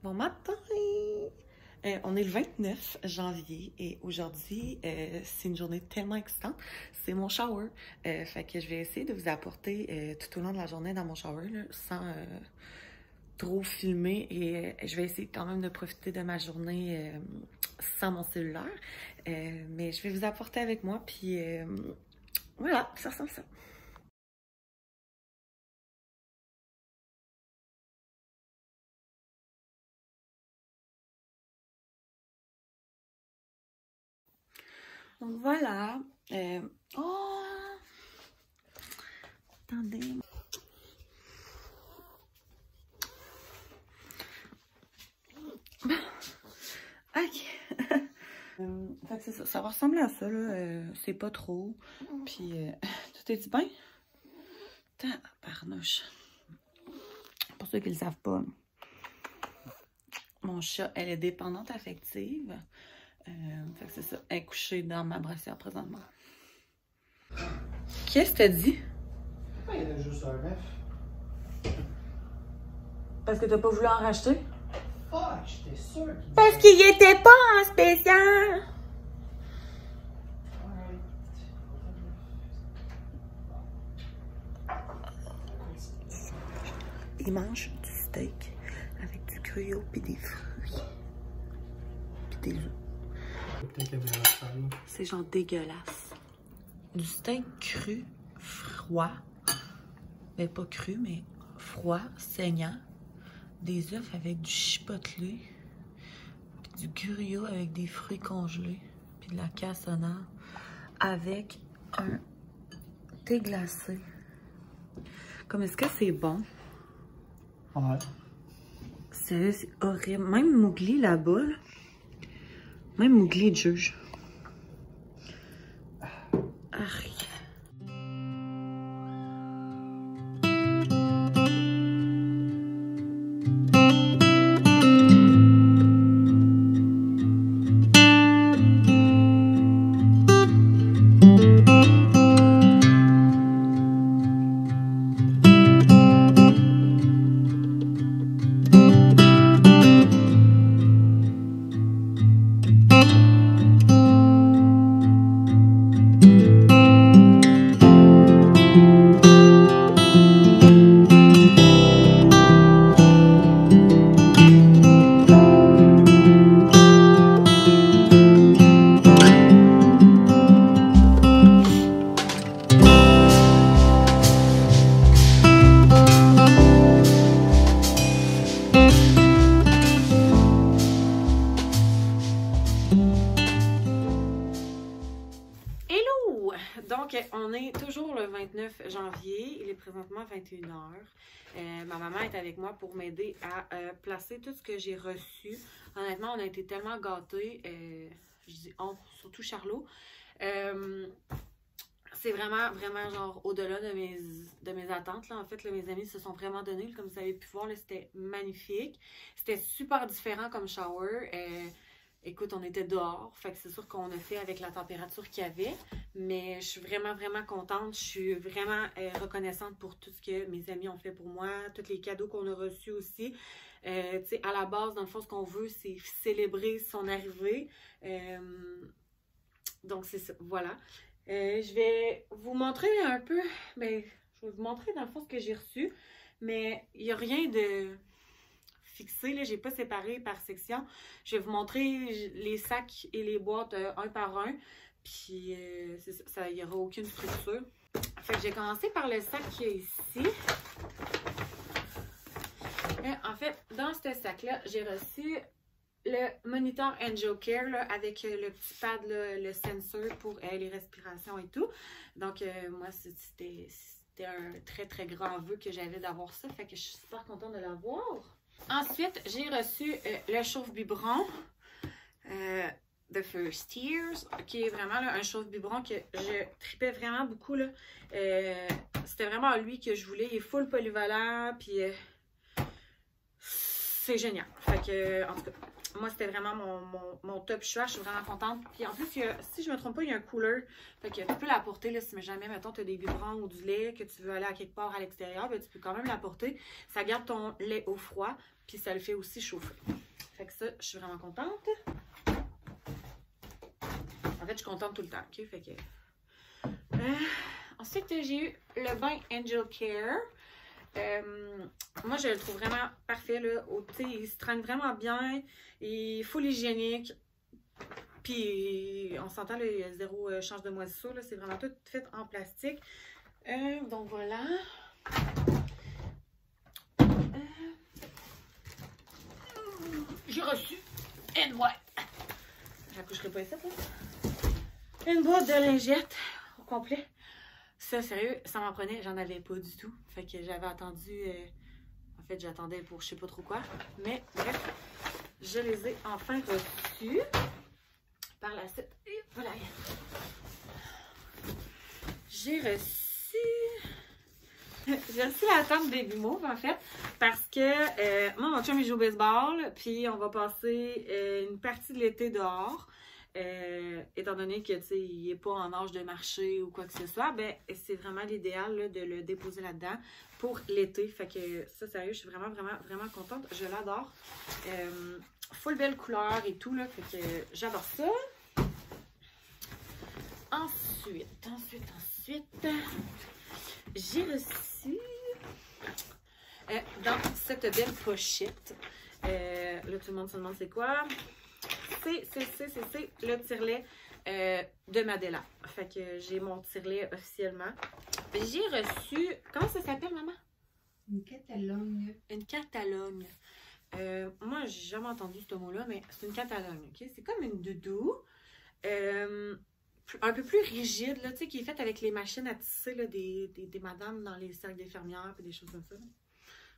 Bon matin! On est le 29 janvier et aujourd'hui, c'est une journée tellement excitante. C'est mon shower. Fait que je vais essayer de vous apporter tout au long de la journée dans mon shower, là, sans trop filmer. Et je vais essayer quand même de profiter de ma journée sans mon cellulaire. Mais je vais vous apporter avec moi. Puis voilà, ça ressemble à ça. Donc voilà. Oh! Attendez. Ok. Fait que c'est ça. Ça va ressembler à ça, là. C'est pas trop. Puis, tout est bien? Tabarnouche. Pour ceux qui ne le savent pas, mon chat, elle est dépendante affective. Fait que c'est ça. Elle est couchée dans ma brassière présentement. Qu'est-ce que t'as dit? Pourquoi il y en a juste un œuf? Parce que t'as pas voulu en racheter? Fuck, j'étais sûr qu'il... Parce qu'il était pas en spécial! Il mange du steak avec du gruau pis des fruits. Pis des œufs. C'est genre dégueulasse. Du steak cru, froid. Mais pas cru, mais froid, saignant. Des œufs avec du chipotelé. Puis du gruau avec des fruits congelés. Puis de la cassonade. Avec un thé glacé. Comme est-ce que c'est bon? Ouais. Sérieux, c'est horrible. Même Mowgli là-bas, là. Même Mowgli juge. Arrête. Donc, on est toujours le 29 janvier. Il est présentement 21h. Ma maman est avec moi pour m'aider à placer tout ce que j'ai reçu. Honnêtement, on a été tellement gâtés. Je dis on, surtout Charlot. C'est vraiment, vraiment genre au-delà de mes attentes. Là. En fait, là, mes amis se sont vraiment donnés. Comme vous avez pu voir, c'était magnifique. C'était super différent comme shower. Écoute, on était dehors, fait que c'est sûr qu'on a fait avec la température qu'il y avait, mais je suis vraiment, vraiment contente. Je suis vraiment reconnaissante pour tout ce que mes amis ont fait pour moi, tous les cadeaux qu'on a reçus aussi. Tu sais, à la base, dans le fond, ce qu'on veut, c'est célébrer son arrivée. Donc, c'est ça, voilà. Je vais vous montrer un peu, ben, je vais vous montrer dans le fond ce que j'ai reçu, mais il n'y a rien de... fixé, là, j'ai pas séparé par section. Je vais vous montrer les sacs et les boîtes un par un. Puis, il n'y aura aucune structure. Fait que j'ai commencé par le sac qui est ici. En fait, dans ce sac-là, j'ai reçu le moniteur AngioCare là, avec le petit pad, là, le sensor pour les respirations et tout. Donc, moi, c'était un très, très grand vœu que j'avais d'avoir ça. Fait que je suis super contente de l'avoir. Ensuite, j'ai reçu le chauffe-biberon The First Years, qui est vraiment là, un chauffe-biberon que je tripais vraiment beaucoup. C'était vraiment lui que je voulais. Il est full polyvalent, puis c'est génial. Fait que, en tout cas, moi, c'était vraiment mon top choix. Je suis vraiment contente. Puis en plus, si je ne me trompe pas, il y a un cooler. Fait que tu peux l'apporter, là, si jamais, mettons, tu as des biberons ou du lait, que tu veux aller à quelque part à l'extérieur, ben, tu peux quand même l'apporter. Ça garde ton lait au froid, puis ça le fait aussi chauffer. Fait que ça, je suis vraiment contente. En fait, je suis contente tout le temps, ok? Fait que... ensuite, j'ai eu le bain Angel Care. Moi, je le trouve vraiment parfait, là. Il se traîne vraiment bien. Il est full hygiénique. Puis, on s'entend, il y a zéro change de moisissure. C'est vraiment tout fait en plastique. Donc, voilà. J'ai reçu une boîte. J'accoucherai pas ici, là. Une boîte de lingettes au complet. Ça, sérieux, ça m'en prenait. J'en avais pas du tout. Fait que j'avais attendu... en fait, j'attendais pour je sais pas trop quoi. Mais bref, je les ai enfin reçus. Par la suite. Et voilà. J'ai reçu la tente Baby Move, en fait. Parce que moi, mon chum, il joue au baseball. Puis on va passer une partie de l'été dehors. Étant donné que il n'est pas en âge de marcher ou quoi que ce soit, ben c'est vraiment l'idéal de le déposer là-dedans pour l'été. Fait que ça, sérieux, je suis vraiment, vraiment, vraiment contente. Je l'adore. Full belle couleur et tout, là. Fait que j'adore ça. Ensuite, j'ai reçu dans cette belle pochette. Là, tout le monde se demande c'est quoi. C'est le tire-lait de Madela. Fait que j'ai mon tire-lait officiellement. J'ai reçu... Comment ça s'appelle, maman? Une Catalogne. Une Catalogne. Moi, j'ai jamais entendu ce mot-là, mais c'est une Catalogne, ok? C'est comme une doudou. Un peu plus rigide, là, tu sais, qui est faite avec les machines à tisser, là, des madames dans les cercles d'infirmières et des choses comme ça.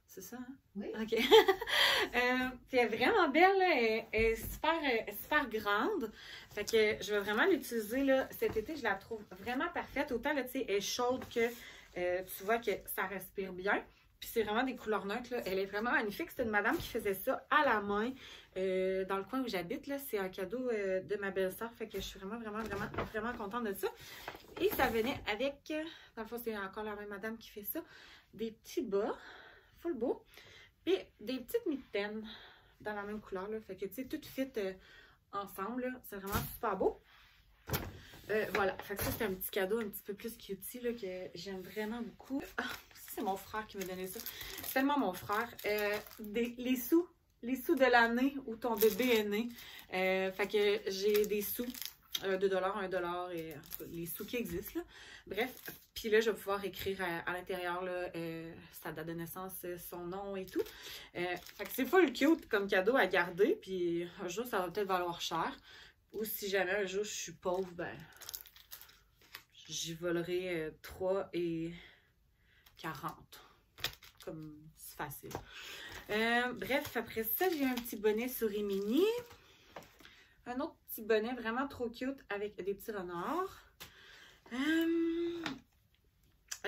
C'est ça, hein? Oui. OK. Puis elle est vraiment belle, là. Elle est super grande. Fait que je vais vraiment l'utiliser, là. Cet été, je la trouve vraiment parfaite. Autant, là, tu sais, elle est chaude que tu vois que ça respire bien. Puis c'est vraiment des couleurs neutres, là. Elle est vraiment magnifique. C'est une madame qui faisait ça à la main dans le coin où j'habite, là. C'est un cadeau de ma belle-sœur. Fait que je suis vraiment contente de ça. Et ça venait avec, dans le fond, c'est encore la même madame qui fait ça, des petits bas. Full beau. Puis des petites mitaines dans la même couleur. Là. Fait que tu sais, tout fit ensemble. C'est vraiment super beau. Voilà. Fait que ça, c'est un petit cadeau un petit peu plus cutie là, que j'aime vraiment beaucoup. Ah, c'est mon frère qui m'a donné ça. C'est tellement mon frère. Les sous de l'année où ton bébé est né. Fait que j'ai des sous. 2 $, 1 $, et les sous qui existent. Là. Bref, puis là, je vais pouvoir écrire à l'intérieur sa date de naissance, son nom et tout. Fait que c'est full cute comme cadeau à garder. Puis un jour, ça va peut-être valoir cher. Ou si jamais un jour je suis pauvre, ben j'y volerai 3 et 40. Comme c'est facile. Bref, après ça, j'ai un petit bonnet souris mini. Un autre petit bonnet vraiment trop cute avec des petits renards.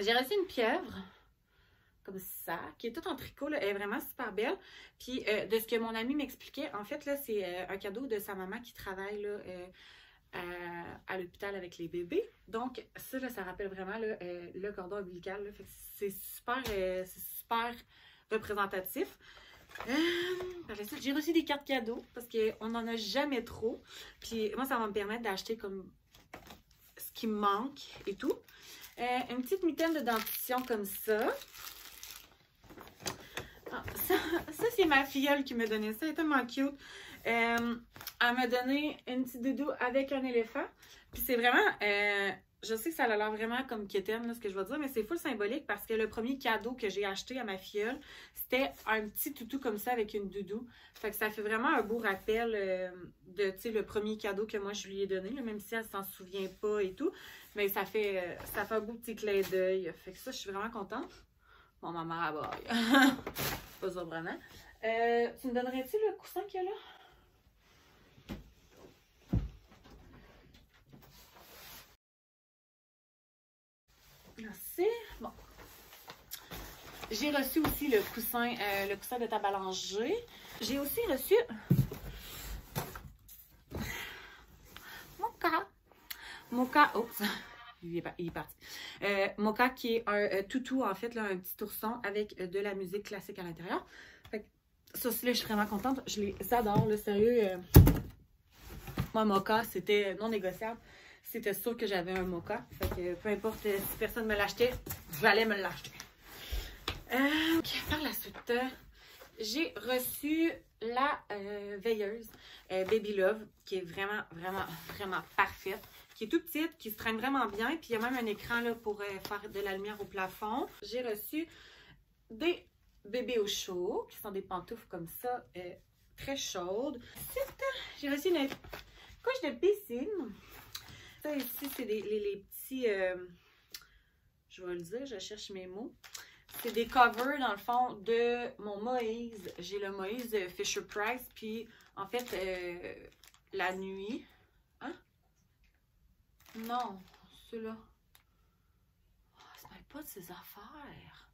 J'ai reçu une pieuvre comme ça, qui est toute en tricot. Là. Elle est vraiment super belle. Puis de ce que mon ami m'expliquait, en fait, là, c'est un cadeau de sa maman qui travaille là, à l'hôpital avec les bébés. Donc, ça, là, ça rappelle vraiment là, le cordon ombilical. Là. Fait que c'est super représentatif. Par la suite, j'ai reçu des cartes cadeaux parce qu'on n'en a jamais trop. Puis moi, ça va me permettre d'acheter comme ce qui me manque et tout. Une petite mitaine de dentition comme ça. Ah, ça c'est ma filleule qui m'a donné ça. Elle est tellement cute. Elle m'a donné une petite doudou avec un éléphant. Puis c'est vraiment... je sais que ça a l'air vraiment comme quétaine, ce que je vais dire, mais c'est full symbolique parce que le premier cadeau que j'ai acheté à ma filleule, c'était un petit toutou comme ça avec une doudou. Fait que ça fait vraiment un beau rappel de, tu sais, le premier cadeau que moi je lui ai donné, là, même si elle s'en souvient pas et tout. Mais ça fait un beau petit clin d'œil. Fait que ça, je suis vraiment contente. Bon, ma mère aboye. C'est pas surprenant. Tu me donnerais-tu le coussin qu'il y a là? Merci. Bon. J'ai reçu aussi le coussin de table à langer. J'ai aussi reçu Mocha. Mocha, oups, il est parti. Mocha qui est un toutou, en fait, là, un petit ourson avec de la musique classique à l'intérieur. Ça aussi, là, je suis vraiment contente. Je les adore, le sérieux. Moi, Mocha, c'était non négociable. C'était sûr que j'avais un Mocha. Fait que peu importe si personne me l'achetait, j'allais me l'acheter. Par la suite, j'ai reçu la veilleuse Baby Love, qui est vraiment, vraiment, vraiment parfaite. Qui est toute petite, qui se traîne vraiment bien. Puis il y a même un écran là, pour faire de la lumière au plafond. J'ai reçu des bébés au chaud, qui sont des pantoufles comme ça, très chaudes. Ensuite, j'ai reçu une couche de piscine. Ça ici, c'est les petits... je vais le dire, je cherche mes mots. C'est des covers, dans le fond, de mon Moïse. J'ai le Moïse Fisher-Price. Puis, en fait, la nuit... Hein? Non, celui-là. Oh, ça ne pas de ses affaires.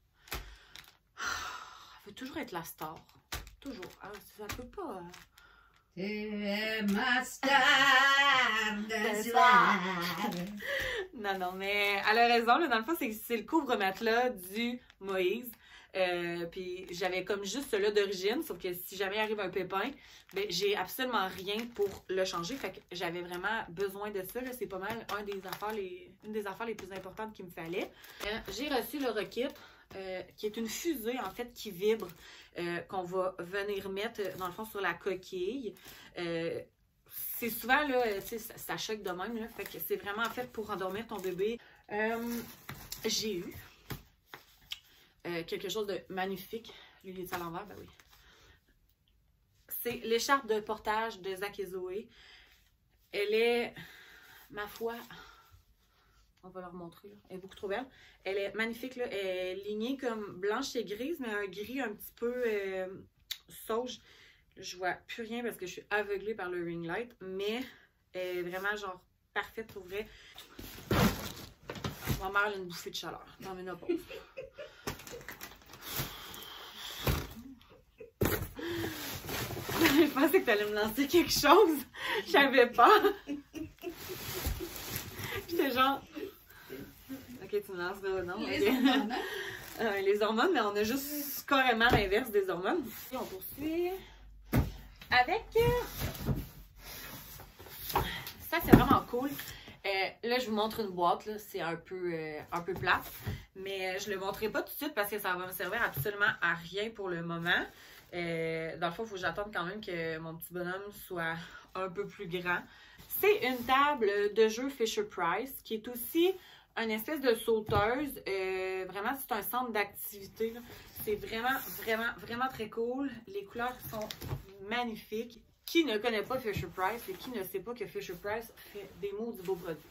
Elle veut toujours être la star. Toujours. Ah, ça peut pas... C'est ma star de soir. Non, non, mais elle a raison. Là, dans le fond, c'est le couvre-matelas du Moïse. Puis j'avais comme juste celui-là d'origine, sauf que si jamais arrive un pépin, ben, j'ai absolument rien pour le changer. Fait que j'avais vraiment besoin de ça. C'est pas mal une des affaires les plus importantes qu'il me fallait. J'ai reçu le Rockit, qui est une fusée, en fait, qui vibre, qu'on va venir mettre, dans le fond, sur la coquille. C'est souvent, là, tu sais, ça choque de même, là. Fait que c'est vraiment fait pour endormir ton bébé. J'ai eu quelque chose de magnifique. Lui, il est à l'envers, ben oui. C'est l'écharpe de portage de Zach et Zoé. Elle est, ma foi, on va leur montrer, là. Elle est beaucoup trop belle. Elle est magnifique, là. Elle est lignée comme blanche et grise, mais un gris un petit peu sauge. Je vois plus rien parce que je suis aveuglée par le ring light, mais elle est vraiment, genre, parfaite pour vrai. Ma mère a une bouffée de chaleur dans mes nopaux. Je pensais que tu allais me lancer quelque chose. Je savais pas. J'étais genre... Ok, tu me lances là, non? Les okay. hormones, hein? Les hormones, mais on a juste carrément l'inverse des hormones. Et on poursuit avec... Ça, c'est vraiment cool. Là, je vous montre une boîte. C'est un peu plate. Mais je ne le montrerai pas tout de suite parce que ça va me servir absolument à rien pour le moment. Dans le fond, il faut que j'attende quand même que mon petit bonhomme soit un peu plus grand. C'est une table de jeu Fisher-Price qui est aussi une espèce de sauteuse. Vraiment, c'est un centre d'activité. C'est vraiment, vraiment, vraiment très cool. Les couleurs sont magnifiques. Qui ne connaît pas Fisher-Price et qui ne sait pas que Fisher-Price fait des maudits beaux produits?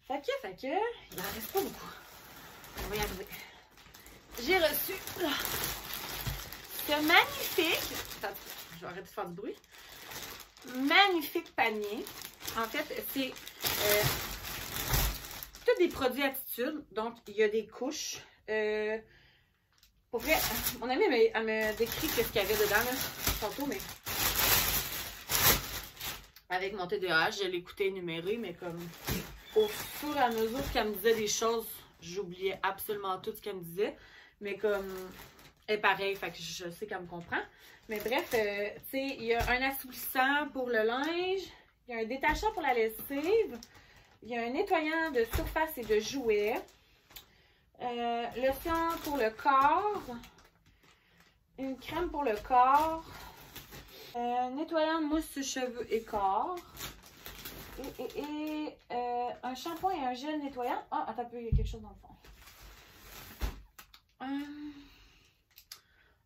Fait que, il en reste pas beaucoup. On va y arriver. J'ai reçu ce magnifique, attends, je vais arrêter de faire du bruit, magnifique panier. En fait, c'est tous des produits Attitude. Donc, il y a des couches. Pour vrai, mon amie elle me décrit ce qu'il y avait dedans, là, tantôt, mais avec mon TDAH, je l'écoutais énumérer, mais comme au fur et à mesure qu'elle me disait des choses, j'oubliais absolument tout ce qu'elle me disait. Mais comme elle est pareille, fait que je sais qu'elle me comprend. Mais bref, tu sais, il y a un assouplissant pour le linge, il y a un détachant pour la lessive, il y a un nettoyant de surface et de jouets, lotion pour le corps, une crème pour le corps, nettoyant mousse cheveux et corps, et un shampoing et un gel nettoyant. Ah, attends un peu, il y a quelque chose dans le fond.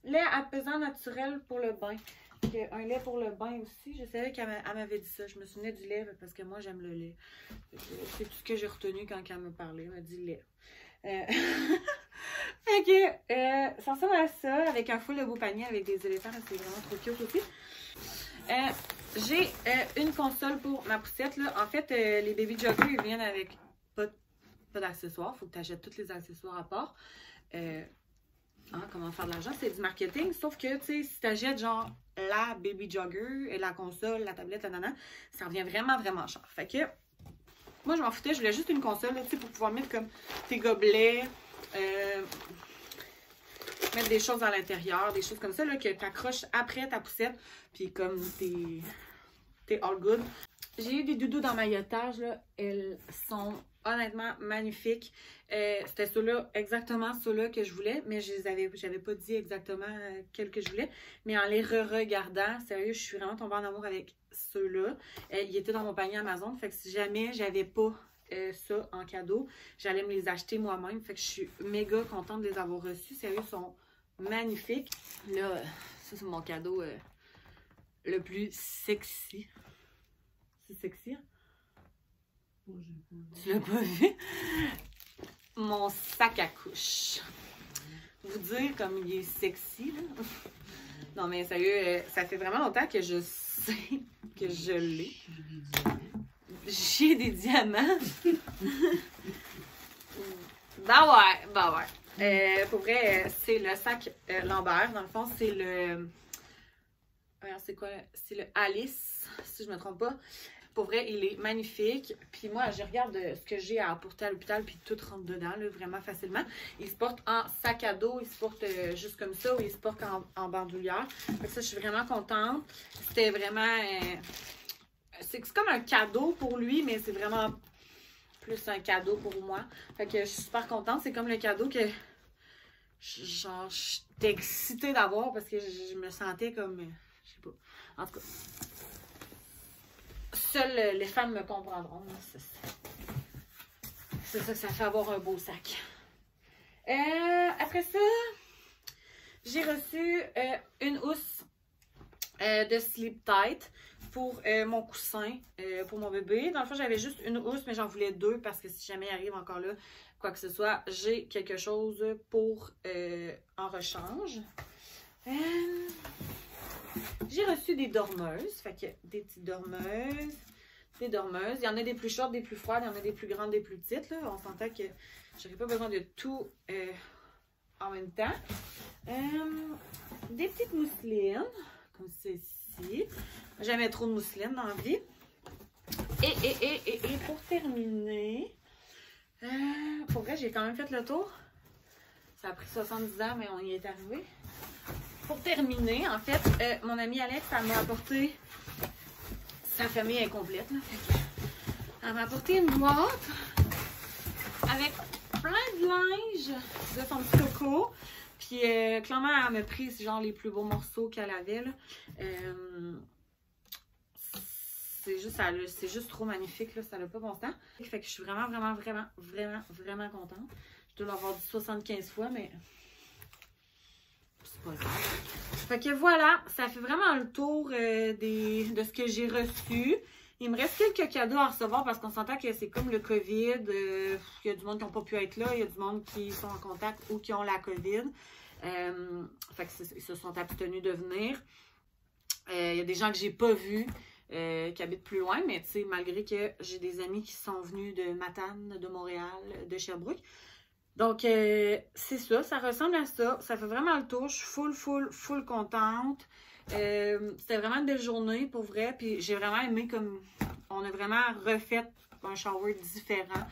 Lait apaisant naturel pour le bain. Un lait pour le bain aussi. Je savais qu'elle m'avait dit ça. Je me souvenais du lait parce que moi, j'aime le lait. C'est tout ce que j'ai retenu quand elle me parlait. Elle m'a dit lait. Fait que ça ressemble à ça, avec un full de beau panier avec des éléphants. C'est vraiment trop cute aussi. J'ai une console pour ma poussette. Là. En fait, les baby joggers, ils viennent avec pas d'accessoires. Il faut que tu achètes tous les accessoires à part. comment faire de l'argent, c'est du marketing. Sauf que, tu sais, si tu achètes genre la baby jogger, et la console, la tablette, la nana, ça revient vraiment, vraiment cher. Fait que, moi, je m'en foutais, je voulais juste une console, tu sais, pour pouvoir mettre comme tes gobelets, mettre des choses à l'intérieur, des choses comme ça, là, que tu accroches après ta poussette, puis comme t'es all good. J'ai eu des doudous d'emmaillotage, là, elles sont honnêtement magnifiques. C'était ceux-là, exactement ceux-là que je voulais, mais j'avais pas dit exactement quels que je voulais. Mais en les re-regardant, sérieux, je suis vraiment tombée en amour avec ceux-là. Ils étaient dans mon panier Amazon, fait que si jamais j'avais pas ça en cadeau, j'allais me les acheter moi-même. Fait que je suis méga contente de les avoir reçus. Sérieux, ils sont magnifiques. Là, ça c'est mon cadeau le plus sexy. C'est sexy, hein? Tu l'as pas vu? Mon sac à couche. Vous dire comme il est sexy, là. Non, mais sérieux, ça fait vraiment longtemps que je sais que je l'ai. J'ai des diamants. Bah ouais. Pour vrai, c'est le sac Lambert. Dans le fond, c'est le... c'est quoi? C'est le Alice, si je me trompe pas. Pour vrai, il est magnifique. Puis moi, je regarde ce que j'ai à apporter à l'hôpital, puis tout rentre dedans, là, vraiment facilement. Il se porte en sac à dos, il se porte juste comme ça, ou il se porte en bandoulière. Fait que ça, je suis vraiment contente. C'était vraiment... c'est comme un cadeau pour lui, mais c'est vraiment plus un cadeau pour moi. Fait que je suis super contente. C'est comme le cadeau que... genre, j'étais excitée d'avoir parce que je me sentais comme... je sais pas. En tout cas... Seules les femmes me comprendront. C'est ça que ça fait avoir un beau sac. Après ça, j'ai reçu une housse de Sleep Tight pour mon coussin, pour mon bébé. Dans le fond, j'avais juste une housse, mais j'en voulais deux parce que si jamais il arrive encore là, quoi que ce soit, j'ai quelque chose pour en rechange. J'ai reçu des dormeuses, fait que des petites dormeuses, des dormeuses. Il y en a des plus shorts, des plus froides, il y en a des plus grandes, des plus petites. Là. On s'entend que j'aurais pas besoin de tout en même temps. Des petites mousselines, comme ceci. Jamais trop de mousseline dans la vie. Et pour terminer, pour vrai, j'ai quand même fait le tour. Ça a pris 70 ans, mais on y est arrivé. Pour terminer, en fait, mon amie Alex, elle m'a apporté... Sa famille est complète, là. Elle m'a apporté une boîte avec plein de linge de son petit coco. Puis, clairement, elle m'a pris genre les plus beaux morceaux qu'elle avait, là. C'est juste trop magnifique, là. Ça n'a pas bon sens. Fait que je suis vraiment contente. Je dois l'avoir dit 75 fois, mais... c'est pas grave. Fait que voilà, ça fait vraiment le tour de ce que j'ai reçu. Il me reste quelques cadeaux à recevoir parce qu'on s'entend que c'est comme le COVID. Il y a du monde qui n'a pas pu être là. Il y a du monde qui sont en contact ou qui ont la COVID. Fait qu'ils se sont abstenus de venir. Il y a des gens que j'ai pas vus qui habitent plus loin. Mais tu sais, malgré que j'ai des amis qui sont venus de Matane, de Montréal, de Sherbrooke. Donc, c'est ça, ça ressemble à ça. Ça fait vraiment le tour. Je suis full contente. C'était vraiment une belle journée, pour vrai. Puis j'ai vraiment aimé comme... On a vraiment refait un shower différent,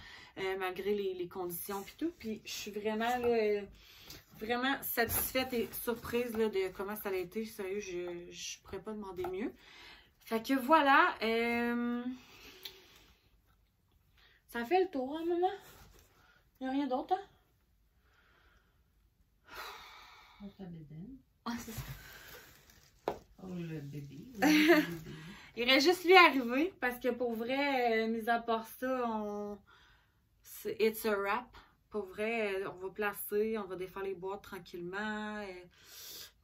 malgré les conditions puis tout. Puis je suis vraiment, là, vraiment satisfaite et surprise là, de comment ça a été. Sérieux, je pourrais pas demander mieux. Fait que voilà. Ça fait le tour, hein, maman? Il n'y a rien d'autre, hein? Oh, ta bédaine. Ah, c'est ça. Oh, le bébé. Il reste juste lui arriver parce que pour vrai, mis à part ça, it's a wrap. Pour vrai, on va placer, on va défaire les boîtes tranquillement.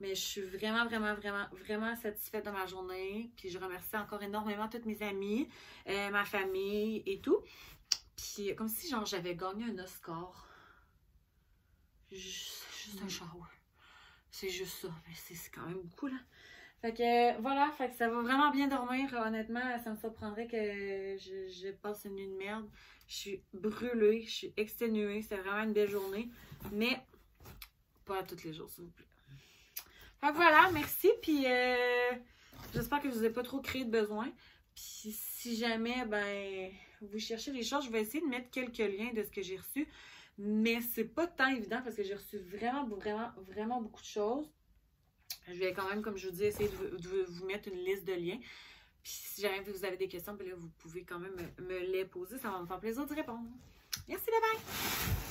Mais je suis vraiment satisfaite de ma journée. Puis je remercie encore énormément toutes mes amies, ma famille et tout. Puis comme si genre j'avais gagné un Oscar. Juste un shower. C'est juste ça. Mais c'est quand même beaucoup, là. Fait que voilà, fait que ça va vraiment bien dormir. Honnêtement, ça me surprendrait que je passe une nuit de merde. Je suis brûlée, je suis exténuée. C'est vraiment une belle journée. Mais Pas tous les jours, s'il vous plaît. Fait que voilà, merci. Puis j'espère que je vous ai pas trop créé de besoin. Puis si jamais, ben, vous cherchez les choses, je vais essayer de mettre quelques liens de ce que j'ai reçu. Mais c'est pas tant évident parce que j'ai reçu vraiment beaucoup de choses. Je vais quand même, comme je vous dis, essayer de vous mettre une liste de liens. Puis si jamais vous avez des questions, ben là, vous pouvez quand même me les poser. Ça va me faire plaisir d'y répondre. Merci, bye bye!